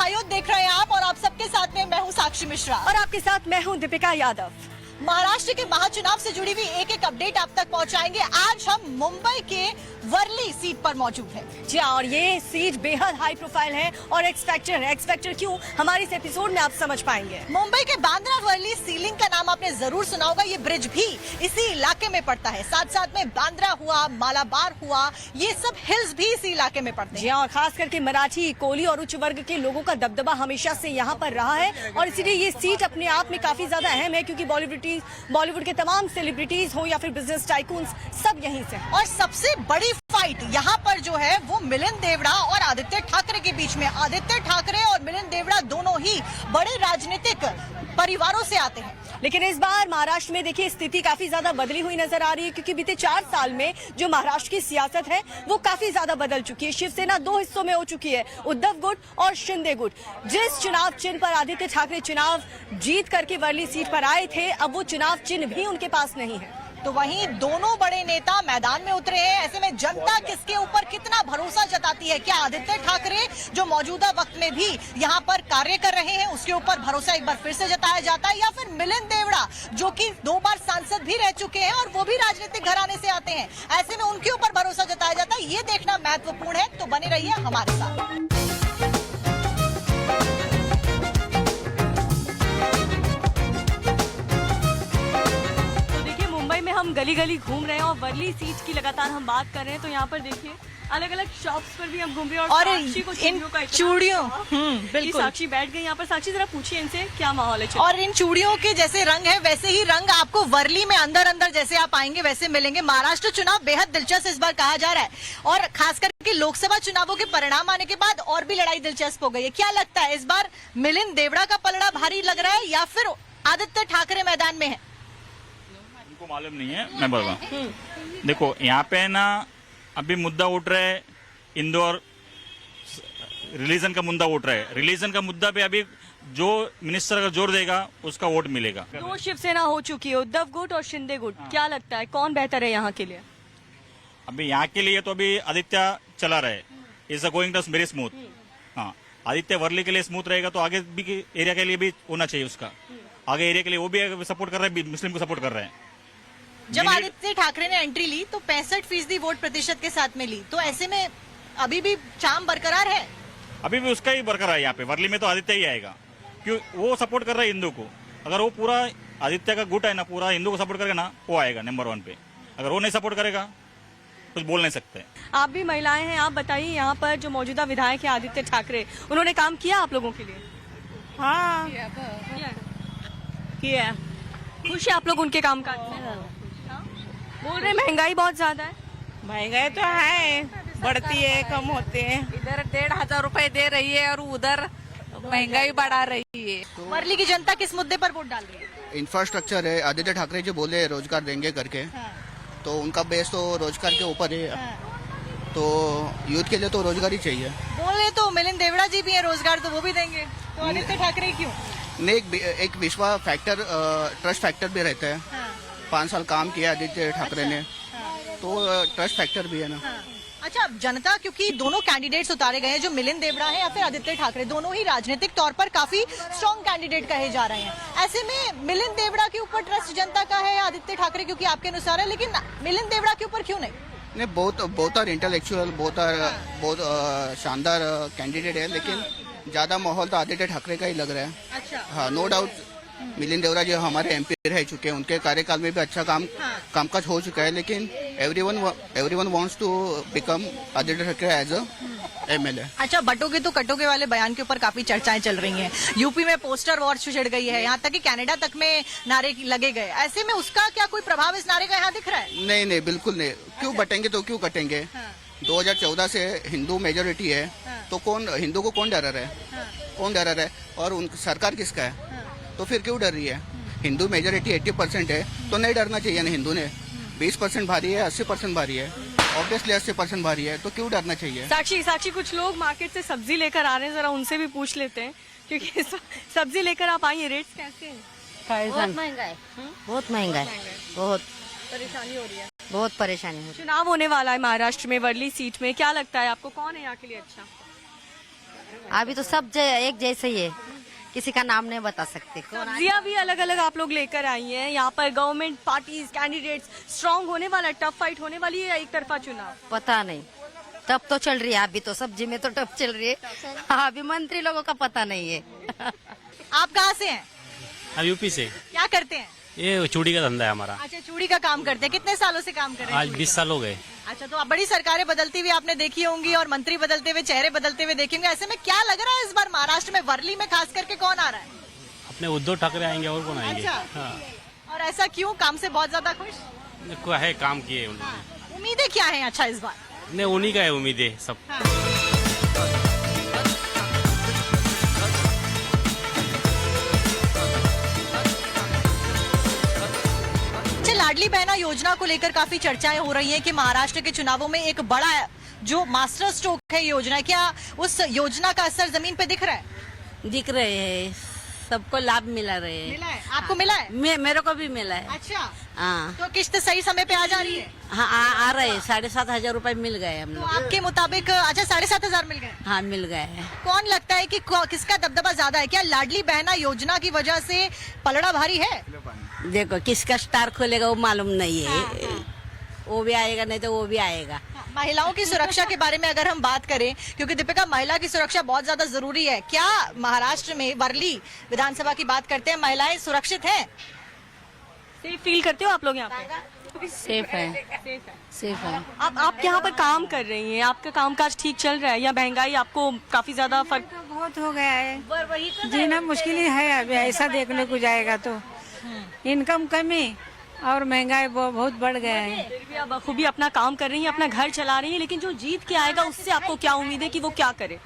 भाइयों, देख रहे हैं आप और आप सबके साथ में मैं हूं साक्षी मिश्रा और आपके साथ मैं हूं दीपिका यादव। महाराष्ट्र के महाचुनाव से जुड़ी हुई एक एक अपडेट आप तक पहुंचाएंगे। आज हम मुंबई के वर्ली सीट पर मौजूद हैं। जी हाँ, और ये सीट बेहद हाई प्रोफाइल है और एक्स फैक्टर क्यों, हमारे इस एपिसोड में आप समझ पाएंगे। मुंबई के बांद्रा वर्ली सीलिंग का नाम आपने जरूर सुना होगा। ये ब्रिज भी इसी इलाके में पड़ता है। साथ साथ में बांद्रा हुआ, मालाबार हुआ, ये सब हिल्स भी इसी इलाके में पड़ते हैं। जी हाँ, और खास करके मराठी, कोली और उच्च वर्ग के लोगों का दबदबा हमेशा से यहाँ पर रहा है और इसीलिए ये सीट अपने आप में काफी ज्यादा अहम है, क्योंकि बॉलीवुड के तमाम सेलिब्रिटीज हो या फिर बिजनेस टाइकून्स सब यहीं से। और सबसे बड़ी फाइट यहाँ पर जो है वो मिलिंद देवड़ा और आदित्य ठाकरे के बीच में। आदित्य ठाकरे और मिलिंद देवड़ा दोनों ही बड़े राजनीतिक परिवारों से आते हैं, लेकिन इस बार महाराष्ट्र में देखिए स्थिति काफी ज्यादा बदली हुई नजर आ रही है, क्योंकि बीते 4 साल में जो महाराष्ट्र की सियासत है वो काफी ज्यादा बदल चुकी है। शिवसेना 2 हिस्सों में हो चुकी है, उद्धव गुट और शिंदे गुट। जिस चुनाव चिन्ह पर आदित्य ठाकरे चुनाव जीत करके वर्ली सीट पर आए थे, अब वो चुनाव चिन्ह भी उनके पास नहीं है। तो वहीं दोनों बड़े नेता मैदान में उतरे हैं। ऐसे में जनता किसके ऊपर कितना भरोसा जताती है? क्या आदित्य ठाकरे जो मौजूदा वक्त में भी यहाँ पर कार्य कर रहे हैं उसके ऊपर भरोसा एक बार फिर से जताया जाता है, या फिर मिलिंद देवड़ा जो कि 2 बार सांसद भी रह चुके हैं और वो भी राजनीतिक घराने से आते हैं, ऐसे में उनके ऊपर भरोसा जताया जाता है? ये देखना महत्वपूर्ण है, तो बने रहिए हमारे साथ। हम गली गली घूम रहे हैं और वर्ली सीट की लगातार हम बात कर रहे हैं, तो यहाँ पर देखिए अलग अलग शॉप्स पर भी हम घूम रहे हैं और साक्षी को चूड़ियों बिल्कुल साक्षी बैठ गई यहाँ पर। साक्षी जरा पूछिए इनसे क्या माहौल है। और इन चूड़ियों के जैसे रंग है वैसे ही रंग आपको वर्ली में अंदर अंदर जैसे आप आएंगे वैसे मिलेंगे। महाराष्ट्र चुनाव बेहद दिलचस्प इस बार कहा जा रहा है और खास करके लोकसभा चुनावों के परिणाम आने के बाद और भी लड़ाई दिलचस्प हो गई है। क्या लगता है इस बार मिलिंद देवड़ा का पलड़ा भारी लग रहा है या फिर आदित्य ठाकरे मैदान में है? को मालूम नहीं है, मैं बोल रहा हूँ। देखो यहाँ पे ना अभी मुद्दा उठ रहा है, इंदौर रिलीजन का मुद्दा उठ रहा है। रिलीजन का मुद्दा पे अभी जो मिनिस्टर का जोर देगा उसका वोट मिलेगा। 2 शिवसेना हो चुकी है, उद्धव गुट और शिंदे गुट। क्या लगता है कौन बेहतर है यहाँ के लिए? अभी यहाँ के लिए तो अभी आदित्य चला रहा है, is going to very smooth. हाँ, आदित्य वर्ली के लिए स्मूथ रहेगा तो आगे भी एरिया के लिए भी होना चाहिए उसका। आगे एरिया के लिए वो भी सपोर्ट कर रहा है, मुस्लिम को सपोर्ट कर रहा है। जब आदित्य ठाकरे ने एंट्री ली तो 65% वोट प्रतिशत के साथ में ली, तो ऐसे में अभी भी चाम बरकरार है? अभी भी उसका ही बरकरार है। यहाँ पे वर्ली में तो आदित्य ही आएगा, क्यों वो सपोर्ट कर रहा है हिंदू को। अगर वो पूरा आदित्य का गुट है ना, पूरा हिंदू को सपोर्ट करेगा ना, वो आएगा नंबर 1 पे। अगर वो नहीं सपोर्ट करेगा कुछ बोल नहीं सकते। आप भी महिलाएं हैं, आप बताइए यहाँ पर जो मौजूदा विधायक है आदित्य ठाकरे, उन्होंने काम किया आप लोगों के लिए? हाँ किया। खुश है आप लोग उनके काम काज से? बोल रहे महंगाई बहुत ज्यादा है। महंगाई तो है, बढ़ती है कम होते हैं। इधर 1,500 रुपए दे रही है और उधर महंगाई बढ़ा रही है। वर्ली की जनता किस मुद्दे पर वोट डाल रही है? इंफ्रास्ट्रक्चर है। आदित्य ठाकरे जो बोले रोजगार देंगे करके, तो उनका बेस तो रोजगार के ऊपर है। तो यूथ के लिए तो रोजगार ही चाहिए। बोले तो मिलिंद देवड़ा जी भी है, रोजगार तो वो भी देंगे, तो आदित्य ठाकरे क्यों नहीं? एक विश्वास फैक्टर, ट्रस्ट फैक्टर भी रहता है। 5 साल काम किया आदित्य ठाकरे ने, तो ट्रस्ट फैक्टर भी है ना। अच्छा, जनता क्योंकि दोनों कैंडिडेट्स उतारे गए हैं, जो मिलिंद देवड़ा है या फिर आदित्य ठाकरे, दोनों ही राजनीतिक तौर पर काफी स्ट्रॉन्ग कैंडिडेट कहे जा रहे हैं। ऐसे में मिलिंद देवड़ा के ऊपर ट्रस्ट जनता का है, आदित्य ठाकरे क्योंकि आपके अनुसार है, लेकिन मिलिंद देवड़ा के ऊपर क्यों नहीं? नहीं, बहुत आर इंटेलेक्चुअल, बहुत शानदार कैंडिडेट है, लेकिन ज्यादा माहौल तो आदित्य ठाकरे का ही लग रहा है। अच्छा, हाँ, नो डाउट मिलिंद देवड़ा जो हमारे एमपी रह चुके हैं, उनके कार्यकाल में भी अच्छा कामकाज हो चुका है, लेकिन everyone wants to become Aditya Thackeray as a MLA. अच्छा, बटोगे तो कटोगे वाले बयान के ऊपर काफी चर्चाएं चल रही हैं। यूपी में पोस्टर वॉर छिड़ गई है, यहाँ तक कि कनाडा तक में नारे लगे गए। ऐसे में उसका क्या कोई प्रभाव इस नारे का यहाँ दिख रहा है? नहीं, बिल्कुल नहीं। क्यों बटेंगे तो क्यों कटेंगे? 2014 से हिंदू मेजोरिटी है, तो कौन हिंदू को कौन डरा रहा है? कौन डरा रहा है? और सरकार किसका है? तो फिर क्यों डर रही है? हिंदू मेजोरिटी 80% है, तो नहीं डरना चाहिए ना। हिंदू ने 20% भारी है, 80% भारी है, ऑब्वियसली 80% भारी है, तो क्यों डरना चाहिए? साक्षी कुछ लोग मार्केट से सब्जी लेकर आ रहे हैं, जरा उनसे भी पूछ लेते हैं, क्योंकि सब्जी लेकर आप आई हैं, रेट्स कैसे हैं? बहुत महंगा है, बहुत महंगा है, बहुत परेशानी हो रही है, बहुत परेशानी हो रही है। चुनाव होने वाला है महाराष्ट्र में वर्ली सीट में, क्या लगता है आपको कौन है यहाँ के लिए अच्छा? अभी तो सब एक जैसे ही है, किसी का नाम नहीं बता सकते। सब्जियां भी अलग अलग आप लोग लेकर आई हैं। यहाँ पर गवर्नमेंट पार्टीज कैंडिडेट्स स्ट्रांग होने वाला है, टफ फाइट होने वाली है या एक तरफा चुनाव? पता नहीं, तब तो चल रही है, अभी तो सब्जी में तो टप चल रही है। हाँ, अभी मंत्री लोगों का पता नहीं है। आप कहाँ से हैं? हम यूपी से। क्या करते हैं? ये चूड़ी का धंधा है हमारा। अच्छा, चूड़ी का काम करते हैं। कितने सालों से काम कर रहे हैं? आज 20 साल हो गए। अच्छा, तो अब बड़ी सरकारें बदलती हुई आपने देखी होंगी और मंत्री बदलते हुए, चेहरे बदलते हुए देखेंगे। ऐसे में क्या लग रहा है इस बार महाराष्ट्र में वर्ली में खास करके कौन आ रहा है? अपने उद्धव ठाकरे आएंगे, और कौन आएंगे? अच्छा। हाँ, और ऐसा क्यों? काम से बहुत ज्यादा खुश? देखो है, काम किए उन्होंने। उम्मीदें क्या है अच्छा इस बार? नहीं, उन्हीं का है उम्मीदें सब। लाडली बहना योजना को लेकर काफी चर्चाएं हो रही हैं कि महाराष्ट्र के चुनावों में एक बड़ा जो मास्टर स्ट्रोक है योजना, क्या उस योजना का असर जमीन पे दिख रहा है? दिख रहे हैं, सबको लाभ मिला रहे हैं। मिला है? आपको मिला है? मेरे को भी मिला है। अच्छा, हाँ तो किस्त सही समय पे आ जा रही है? हाँ, आ रहे हैं। 7,500 रुपए मिल गए हम तो लोग। आपके मुताबिक अच्छा 7,500 मिल गए? हाँ, मिल गए हैं। कौन लगता है कि किसका दबदबा ज्यादा है? क्या लाडली बहना योजना की वजह से पलड़ा भारी है? देखो, किसका स्टार खोलेगा वो मालूम नहीं है। वो भी आएगा, नहीं तो वो भी आएगा। महिलाओं की सुरक्षा के बारे में अगर हम बात करें, क्योंकि दीपिका महिला की सुरक्षा बहुत ज्यादा जरूरी है, क्या महाराष्ट्र में वर्ली विधानसभा की बात करते हैं, महिलाएं सुरक्षित हैं? सेफ फील करते हो आप लोग यहाँ पे? सेफ है, सेफ है। आप यहाँ पर काम कर रही हैं, आपका कामकाज ठीक चल रहा है या महंगाई आपको काफी ज्यादा फर्क? बहुत हो गया है, जीना मुश्किल ही है अभी। ऐसा देखने को जाएगा तो इनकम कमी और महंगाई बहुत बढ़ गया है। फिर भी आप बखूबी अपना काम कर रही हैं, अपना घर चला रही हैं, लेकिन जो जीत के आएगा उससे आपको क्या उम्मीद है कि वो क्या करे?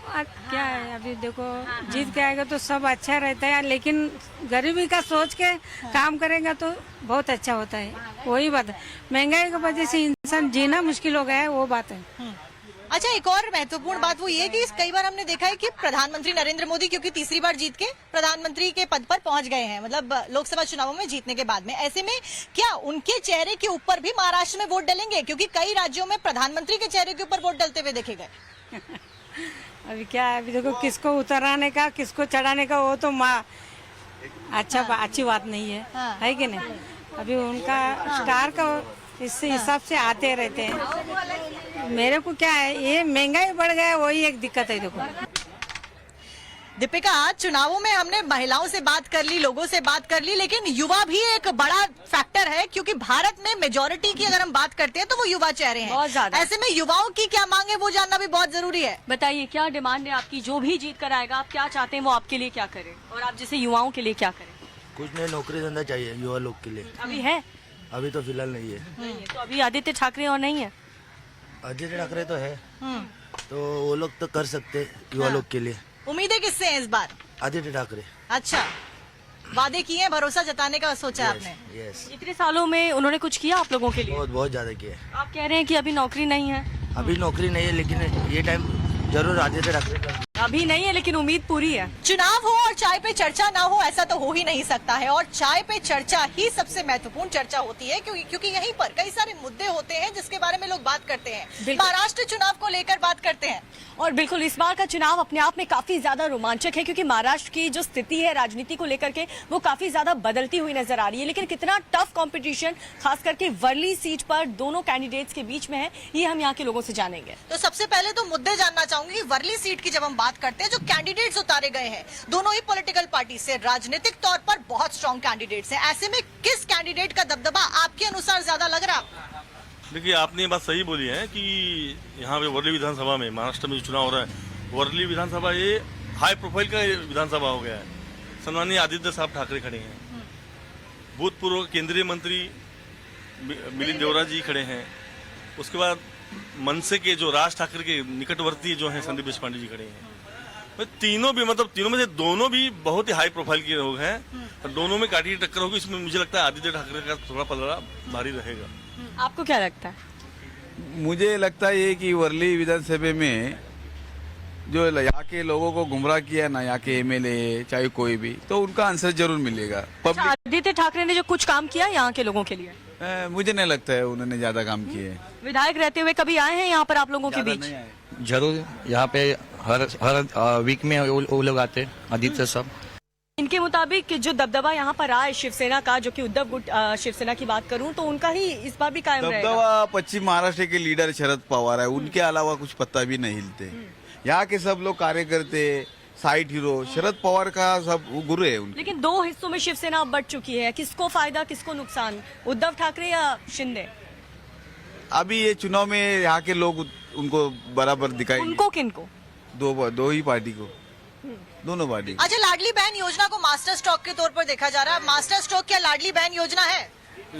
क्या है, अभी देखो, जीत के आएगा तो सब अच्छा रहता है, लेकिन गरीबी का सोच के काम करेगा तो बहुत अच्छा होता है। वही बात है, महंगाई की वजह से इंसान जीना मुश्किल हो गया है, वो बात है। अच्छा, एक और महत्वपूर्ण बात वो ये कि कई बार हमने देखा है कि प्रधानमंत्री नरेंद्र मोदी क्योंकि तीसरी बार जीत के प्रधानमंत्री के पद पर पहुंच गए हैं, मतलब लोकसभा चुनावों में जीतने के बाद में, ऐसे में क्या उनके चेहरे के ऊपर भी महाराष्ट्र में वोट डलेंगे? क्योंकि कई राज्यों में प्रधानमंत्री के चेहरे के ऊपर वोट डलते हुए देखे गए। अभी क्या है, अभी देखो, किसको उतराने का किसको चढ़ाने का वो तो अच्छी बात नहीं है, है कि नहीं? अभी उनका स्टार का इस हिसाब से आते रहते हैं। मेरे को क्या है, ये महंगाई बढ़ गया, वही एक दिक्कत है। देखो दीपिका, चुनावों में हमने महिलाओं से बात कर ली, लोगों से बात कर ली, लेकिन युवा भी एक बड़ा फैक्टर है, क्योंकि भारत में मेजोरिटी की अगर हम बात करते हैं तो वो युवा चेहरे हैं। बहुत ज्यादा। ऐसे में युवाओं की क्या मांग है वो जानना भी बहुत जरूरी है। बताइए, क्या डिमांड है आपकी? जो भी जीत कर आएगा आप क्या चाहते हैं वो आपके लिए क्या करे, और आप जैसे युवाओं के लिए क्या करें? कुछ नहीं, नौकरी धंधा चाहिए युवा लोग के लिए। अभी है? अभी तो फिलहाल नहीं है। तो अभी आदित्य ठाकरे और नहीं है? आदित्य ठाकरे तो है, तो वो लोग तो कर सकते युवा लोग के लिए। उम्मीदें किससे हैं इस बार? आदित्य ठाकरे। अच्छा, वादे किए हैं, भरोसा जताने का सोचा आपने? यस। इतने सालों में उन्होंने कुछ किया आप लोगों के लिए? बहुत ज्यादा किया। आप कह रहे हैं कि अभी नौकरी नहीं है? अभी नौकरी नहीं है, लेकिन ये टाइम जरूर आदित्य ठाकरे का। अभी नहीं है, लेकिन उम्मीद पूरी है। चुनाव हो और चाय पे चर्चा ना हो, ऐसा तो हो ही नहीं सकता है, और चाय पे चर्चा ही सबसे महत्वपूर्ण चर्चा होती है, क्योंकि यहीं पर कई सारे मुद्दे होते हैं जिसके बारे में लोग बात करते हैं। महाराष्ट्र चुनाव को लेकर बात करते हैं, और बिल्कुल इस बार का चुनाव अपने आप में काफी ज्यादा रोमांचक है, क्योंकि महाराष्ट्र की जो स्थिति है राजनीति को लेकर के वो काफी ज्यादा बदलती हुई नजर आ रही है। लेकिन कितना टफ कंपटीशन खास करके वर्ली सीट पर दोनों कैंडिडेट्स के बीच में है, ये हम यहाँ के लोगों से जानेंगे। तो सबसे पहले तो मुद्दे जानना चाहूंगी, वर्ली सीट की जब हम बात करते हैं, जो कैंडिडेट्स उतारे गए हैं दोनों ही पॉलिटिकल पार्टी से, राजनीतिक तौर पर बहुत स्ट्रॉन्ग कैंडिडेट्स हैं, ऐसे में किस कैंडिडेट का दबदबा आपके अनुसार ज्यादा लग रहा है? देखिए, आपने ये बात सही बोली है कि यहाँ पे वर्ली विधानसभा में, महाराष्ट्र में जो चुनाव हो रहा है, वर्ली विधानसभा ये हाई प्रोफाइल का विधानसभा हो गया है। सम्मानीय आदित्य साहब ठाकरे खड़े हैं, भूतपूर्व केंद्रीय मंत्री मिलिंद देवरा जी खड़े हैं, उसके बाद मनसे के जो राज ठाकरे के निकटवर्ती जो हैं संदीप देशपांडे जी खड़े हैं। तीनों भी, मतलब तीनों में से दोनों भी बहुत ही हाई प्रोफाइल के लोग हैं, और दोनों में काटी टक्कर होगी। इसमें मुझे लगता है आदित्य ठाकरे का थोड़ा पलड़ा भारी रहेगा। आपको क्या लगता है? मुझे लगता है कि वर्ली विधानसभा में जो यहाँ के लोगों को गुमराह किया ना, यहाँ के एमएलए चाहे कोई भी, तो उनका आंसर जरूर मिलेगा। आदित्य ठाकरे ने जो कुछ काम किया यहाँ के लोगों के लिए, मुझे नहीं लगता है उन्होंने ज्यादा काम किए। विधायक रहते हुए कभी आए हैं यहाँ पर आप लोगों के बीच? जरूर, यहाँ पे हर वीक में वो लोग आते हैं, आदित्य सब। इनके मुताबिक जो दबदबा यहाँ पर आए शिवसेना का, जो कि उद्धव गुट शिवसेना की बात करूं तो उनका ही इस बार भी कायम रहेगा। दबदबा पश्चिम महाराष्ट्र के लीडर शरद पवार है, उनके अलावा कुछ पत्ता भी नहीं हिलते। यहाँ के सब लोग कार्यकर्ते, साइड हीरो शरद पवार का सब गुरु है उनके। लेकिन दो हिस्सों में शिवसेना अब बट चुकी है, किसको फायदा किसको नुकसान, उद्धव ठाकरे या शिंदे? अभी ये चुनाव में यहाँ के लोग उनको बराबर दिखाएंगे। उनको किनको? दो ही पार्टी को, दोनों पार्टी। अच्छा, लाडली बहन योजना को मास्टर स्ट्रोक के तौर पर देखा जा रहा है। मास्टर स्ट्रोक क्या लाडली बहन योजना है?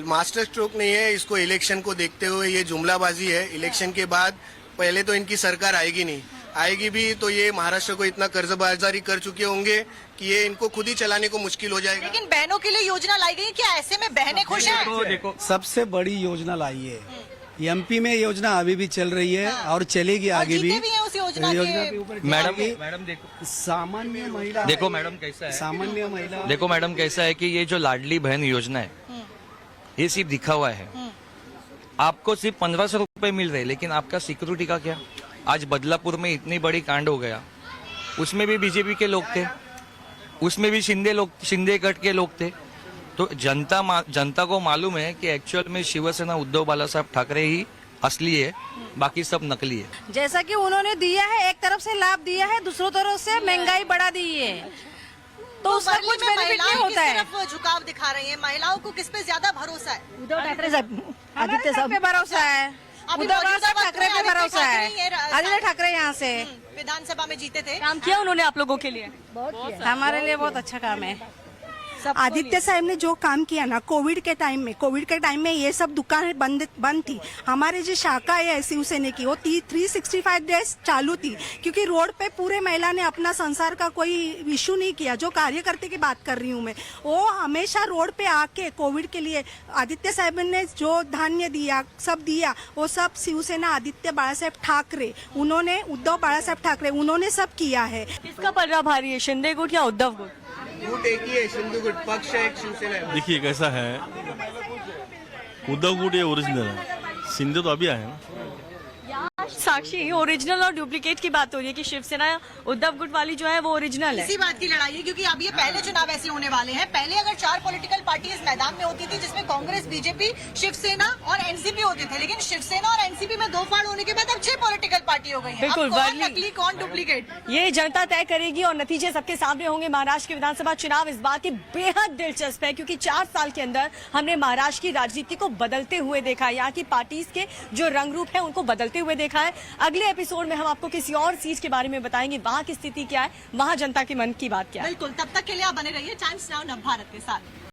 मास्टर स्ट्रोक नहीं है, इसको इलेक्शन को देखते हुए ये जुमलाबाजी है। इलेक्शन के बाद पहले तो इनकी सरकार आएगी नहीं, आएगी भी तो ये महाराष्ट्र को इतना कर्जबाजारी कर चुके होंगे कि ये इनको खुद ही चलाने को मुश्किल हो जाएगा। लेकिन बहनों के लिए योजना लाई गई, क्या ऐसे में बहनें खुश हैं? देखो, सबसे बड़ी योजना लाई है एमपी में। योजना अभी भी चल रही है और चलेगी आगे भी। उस योजना के ऊपर मैडम देखो, सामान्य महिला, देखो मैडम कैसा है, सामान्य महिला, देखो मैडम कैसा है कि ये जो लाडली बहन योजना है ये सिर्फ दिखा हुआ है। आपको सिर्फ 1500 रुपए मिल रहे, लेकिन आपका सिक्योरिटी का क्या? आज बदलापुर में इतनी बड़ी कांड हो गया, उसमें भी बीजेपी के लोग थे, उसमें भी शिंदे गट के लोग थे। तो जनता को मालूम है कि एक्चुअल में शिवसेना उद्धव बाला साहब ठाकरे ही असली है, बाकी सब नकली है। जैसा कि उन्होंने दिया है, एक तरफ से लाभ दिया है, दूसरों तरफ से महंगाई बढ़ा दी है, तो उसका कुछ बेनिफिट नहीं होता है। झुकाव दिखा रही है महिलाओं को, किस पे ज्यादा भरोसा है? उद्धव ठाकरे साहब, आदित्य साहब पे भरोसा है, उद्धव ठाकरे पे भरोसा है। आदित्य ठाकरे यहाँ से विधानसभा में जीते थे, काम किया उन्होंने आप लोगों के लिए? हमारे लिए बहुत अच्छा काम है। आदित्य साहब ने जो काम किया ना कोविड के टाइम में ये सब दुकानें बंद थी। हमारे जो शाखा है शिवसेना की, वो 365 डेज चालू थी, क्योंकि रोड पे पूरे महिला ने अपना संसार का कोई इशू नहीं किया। जो कार्यकर्ता की बात कर रही हूँ मैं, वो हमेशा रोड पे आके कोविड के लिए आदित्य साहब ने जो धान्य दिया, सब दिया, वो सब शिवसेना आदित्य बाला साहब ठाकरे, उन्होंने उद्धव बाला साहब ठाकरे, उन्होंने सब किया है। किसका पलड़ा भारी है, शिंदे गुट या उद्धव गुट? गुट एक ही है, सिंधु गुट पक्ष है, एक शिवसेना है। देखिए कैसा है, उद्धव गुट ये ओरिजिनल है, शिंदे तो अभी आए हैं ना। साक्षी, ओरिजिनल और डुप्लीकेट की बात हो रही है कि शिवसेना उद्धव गुट वाली जो है वो ओरिजिनल है। इसी बात की लड़ाई है, क्योंकि अब ये पहले चुनाव ऐसे होने वाले हैं। पहले अगर 4 पॉलिटिकल पार्टी इस मैदान में होती थी, जिसमें कांग्रेस, बीजेपी, शिवसेना और एनसीपी होते थे, लेकिन शिवसेना और एनसीपी में 2 फाड़ होने के बाद अब 6 पॉलिटिकल पार्टी हो गई है। बिल्कुल, कौन नकली कौन डुप्लीकेट, ये जनता तय करेगी और नतीजे सबके सामने होंगे। महाराष्ट्र के विधानसभा चुनाव इस बात की बेहद दिलचस्प है, क्योंकि 4 साल के अंदर हमने महाराष्ट्र की राजनीति को बदलते हुए देखा है। यहाँ की पार्टीज के जो रंग रूप है उनको बदलते हुए देखा है। अगले एपिसोड में हम आपको किसी और सीट के बारे में बताएंगे, वहाँ की स्थिति क्या है, वहाँ जनता के मन की बात क्या है। बिल्कुल, तब तक के लिए आप बने रहिए टाइम्स नाउ नव भारत के साथ।